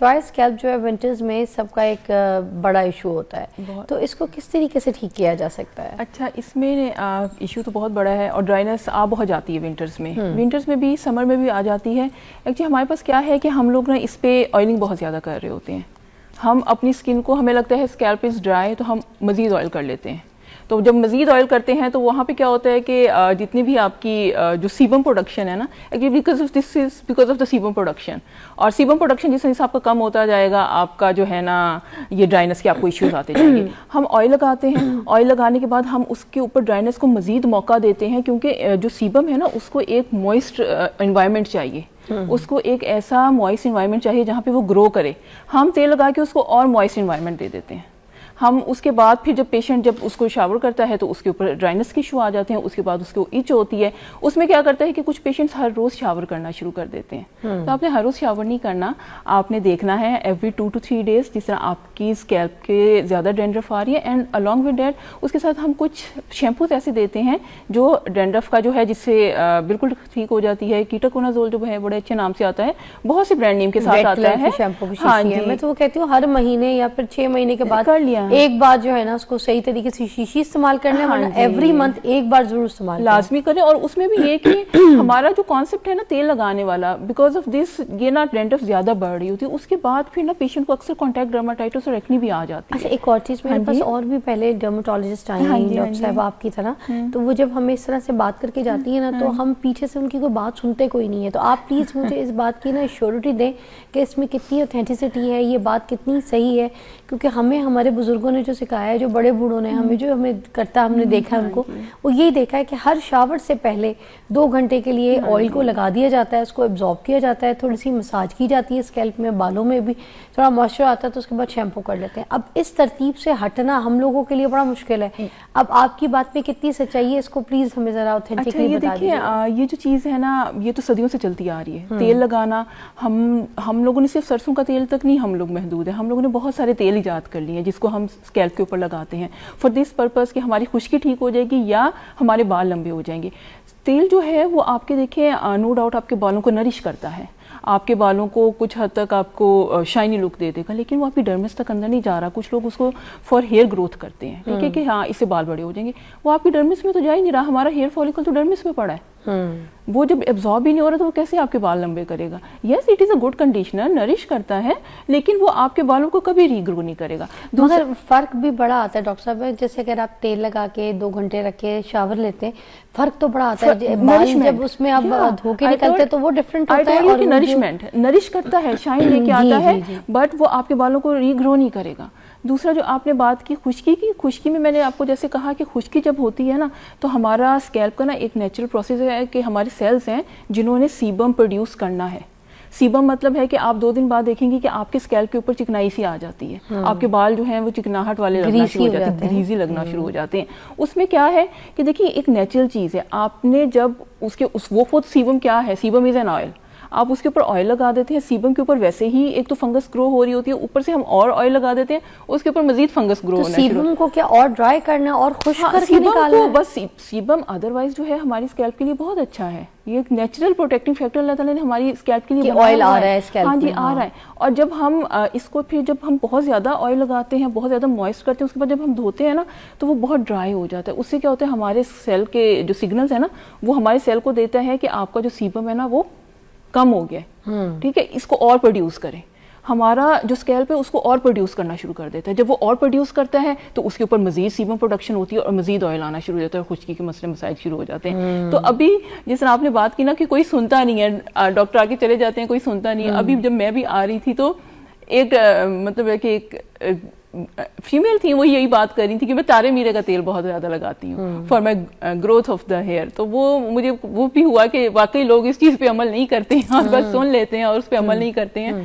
Dry scalp جو ہے winters میں سب کا ایک بڑا ایشو ہوتا ہے، تو اس کو کس طریقے سے ٹھیک کیا جا سکتا ہے؟ اچھا، اس میں ایشو تو بہت بڑا ہے اور ڈرائنس بہت جاتی ہے ونٹرز میں بھی، سمر میں بھی آ جاتی ہے۔ ایکچولی ہمارے پاس کیا ہے کہ ہم لوگ نا اس پہ آئلنگ بہت زیادہ کر رہے ہوتے ہیں۔ ہم اپنی اسکن کو، ہمیں لگتا ہے اسکیلپ از ڈرائی تو ہم مزید آئل کر لیتے ہیں۔ تو جب مزید آئل کرتے ہیں تو وہاں پہ کیا ہوتا ہے کہ جتنی بھی آپ کی جو سیبم پروڈکشن ہے نا، actually because of the sebum production, اور سیبم پروڈکشن جس حساب کا کم ہوتا جائے گا آپ کا جو ہے نا یہ ڈرائنس کے آپ کو ایشوز آتے جائیں گے۔ ہم آئل لگاتے ہیں، آئل لگانے کے بعد ہم اس کے اوپر ڈرائنس کو مزید موقع دیتے ہیں، کیونکہ جو سیبم ہے نا اس کو ایک موئسٹ انوائرمنٹ چاہیے، اس کو ایک ایسا موئسٹ انوائرمنٹ چاہیے جہاں پہ وہ گرو کرے۔ ہم تیل لگا کے اس کو اور موئسٹ انوائرمنٹ دے دیتے ہیں۔ ہم اس کے بعد پھر جب پیشنٹ جب اس کو شاور کرتا ہے تو اس کے اوپر ڈرائنس کے ایشو آ جاتے ہیں، اس کے بعد اس کو ایچ ہوتی ہے۔ اس میں کیا کرتا ہے کہ کچھ پیشنٹس ہر روز شاور کرنا شروع کر دیتے ہیں، تو آپ نے ہر روز شاور نہیں کرنا، آپ نے دیکھنا ہے ایوری 2 to 3 days جس طرح آپ کی اسکیلپ کے زیادہ ڈینڈرف آ رہی ہے، اینڈ along with that اس کے ساتھ ہم کچھ شیمپوز ایسے دیتے ہیں جو ڈینڈرف کا جو ہے جس سے بالکل ٹھیک ہو جاتی ہے۔ کیٹاکونازول جو ہے بڑے اچھے نام سے آتا ہے، بہت سے برانڈ نیم کے ساتھ آتا ہے۔ ہاں جی، میں تو وہ کہتی ہوں ہر مہینے یا پھر 6 مہینے کے بعد کر لیا ایک بار جو ہے نا اس کو صحیح طریقے سے شیشی استعمال کرنا ہے، ورنہ ایوری منتھ ایک بار ضرور استعمال لازمی کریں۔ اور اس میں بھی یہ کہ ہمارا جو کانسیپٹ ہے نا تیل لگانے والا، بیکاز آف دس یہ نا ڈینڈرف زیادہ بڑھ رہی ہوتی ہے، اس کے بعد پھر نا پیشنٹ کو اکثر کانٹیکٹ ڈرماٹائٹس اور ایکنی بھی آ جاتی ہے۔ اچھا، ایک اور چیز میرے پاس اور بھی پہلے ڈرماٹولوجسٹ آئی ہیں ڈاکٹر صاحب آپ کی طرح، تو وہ جب ہمیں اس طرح سے بات کر کے جاتی ہیں نا تو ہم پیچھے سے ان کی کوئی بات سنتے کوئی نہیں ہے، تو آپ پلیز مجھے اس بات کی نا ایشورٹی دیں کہ اس میں کتنی اوتھینٹسٹی ہے، یہ بات کتنی صحیح ہے، کیونکہ ہمیں ہمارے بزرگوں نے جو سکھایا ہے، جو بڑے بوڑھوں نے ہمیں جو ہمیں کرتا ہم نے دیکھا ان کو، وہ یہی دیکھا ہے کہ ہر شاور سے پہلے 2 گھنٹے کے لیے آئل کو لگا دیا جاتا ہے، اس کو ایبزارب کیا جاتا ہے، تھوڑی سی مساج کی جاتی ہے اسکیلپ میں، بالوں میں بھی تھوڑا موئسچر آتا ہے، تو اس کے بعد شیمپو کر لیتے ہیں۔ اب اس ترتیب سے ہٹنا ہم لوگوں کے لیے بڑا مشکل ہے۔ اب آپ کی بات میں کتنی سچائی ہے، اس کو پلیز ہمیں ذرا اوتھینٹکلی بتا دیجیے۔ یہ جو چیز ہے نا یہ تو صدیوں سے چلتی آ رہی ہے۔ تیل لگانا ہم لوگوں نے صرف سرسوں کا تیل تک نہیں ہم لوگ محدود ہے، ہم لوگوں نے بہت سارے تیل ایجاد کر لیے ہیں جس کو ہم اسکیلپ کے اوپر لگاتے ہیں فار دس پرپز کہ ہماری خشکی ٹھیک ہو جائے گی یا ہمارے بال لمبے ہو جائیں گے۔ تیل جو ہے وہ آپ کے دیکھیں نو ڈاؤٹ آپ کے بالوں کو نرش کرتا ہے، آپ کے بالوں کو کچھ حد تک آپ کو شائنی لک دے دے گا، لیکن وہ آپ کی ڈرمس تک اندر نہیں جا رہا۔ کچھ لوگ اس کو فار ہیئر گروتھ کرتے ہیں، ٹھیک ہے کہ ہاں اس سے بال بڑے ہو جائیں گے، وہ آپ کی ڈرمس میں تو جا ہی نہیں رہا۔ ہمارا ہیئر فاللیکل تو ڈرمس میں پڑا ہے، وہ جب ایبزارب ہی نہیں ہو رہا تو وہ کیسے آپ کے بال لمبے کرے گا؟ Yes it is a good conditioner, nourish کرتا ہے، لیکن وہ آپ کے بالوں کو کبھی ری گرو نہیں کرے گا۔ مگر فرق بھی بڑا آتا ہے ڈاکٹر صاحب، جیسے اگر آپ تیل لگا کے 2 گھنٹے رکھ کے شاور لیتے ہیں، فرق تو بڑا آتا ہے۔ بال جب اس میں آپ دھو کے نکلتے تو وہ ڈفرینٹ ہوتا ہے، اور نرشمنٹ نرش کرتا ہے، شائن لے کے آتا ہے، بٹ وہ آپ کے بالوں کو ری گرو نہیں کرے گا۔ دوسرا جو آپ نے بات کی خشکی کی، خشکی میں نے آپ کو جیسے کہا کہ خشکی جب ہوتی ہے نا تو ہمارا اسکیلپ کا نا ایک نیچرل پروسیس ہے کہ ہمارے سیلز ہیں جنہوں نے سیبم پروڈیوس کرنا ہے۔ سیبم مطلب ہے کہ آپ 2 دن بعد دیکھیں گے کہ آپ کے اسکیلپ کے اوپر چکنائی سی آ جاتی ہے، آپ کے بال جو ہیں وہ چکناہٹ والے لگنا شروع ہو جاتے ہیں، گریزی لگنا شروع ہو جاتے ہیں۔ اس میں کیا ہے کہ دیکھیے ایک نیچرل چیز ہے، آپ نے جب وہ سیبم کیا ہے، سیبم از این آئل، آپ اس کے اوپر آئل لگا دیتے ہیں، سیبم کے اوپر ویسے ہی ایک تو فنگس گرو ہو رہی ہوتی ہے، اوپر سے ہم اور آئل لگا دیتے ہیں، اس کے اوپر مزید فنگس گرو ہونا شروع۔ سیبم کو کیا اور ڈرائی کرنا اور خشک کر کے نکالنا ہے؟ بس سیبم ادروائز جو ہے ہماری اسکیلپ کے لیے بہت اچھا ہے، یہ ایک نیچرل پروٹیکٹنگ فیکٹر اللہ تعالیٰ نے ہماری اسکیلپ کے لیے آئل آ رہا ہے اسکیلپ میں، ہاں جی آ رہا ہے۔ اور جب ہم اس کو پھر جب ہم بہت زیادہ آئل لگاتے ہیں، بہت زیادہ موئسٹ کرتے ہیں، اس کے بعد جب ہم دھوتے ہیں نا تو وہ بہت ڈرائی ہو جاتا ہے۔ اس سے کیا ہوتا ہے ہمارے سیل کے جو سگنلز ہیں نا وہ ہمارے سیل کو دیتا ہے کہ آپ کا جو سیبم ہے نا وہ کم ہو گیا ہے، ٹھیک ہے، اس کو اور پروڈیوس کریں۔ ہمارا جو اسکیلپ ہے اس کو اور پروڈیوس کرنا شروع کر دیتا ہے، جب وہ اور پروڈیوس کرتا ہے تو اس کے اوپر مزید سیبم پروڈکشن ہوتی ہے اور مزید آئل آنا شروع ہو جاتا ہے اور خشکی کے مسئلے مسائل شروع ہو جاتے ہیں۔ تو ابھی جس طرح آپ نے بات کی نا کہ کوئی سنتا نہیں ہے، ڈاکٹر آگے چلے جاتے ہیں، کوئی سنتا نہیں ہے۔ ابھی جب میں بھی آ رہی تھی تو ایک مطلب ہے کہ ایک فیمیل تھی، وہ یہی بات کر رہی تھی کہ میں تارے میرے کا تیل بہت زیادہ لگاتی ہوں for my growth of the hair. تو وہ مجھے وہ بھی ہوا کہ واقعی لوگ اس چیز پہ عمل نہیں کرتے ہیں، بس سن لیتے ہیں اور اس پہ عمل نہیں کرتے ہیں۔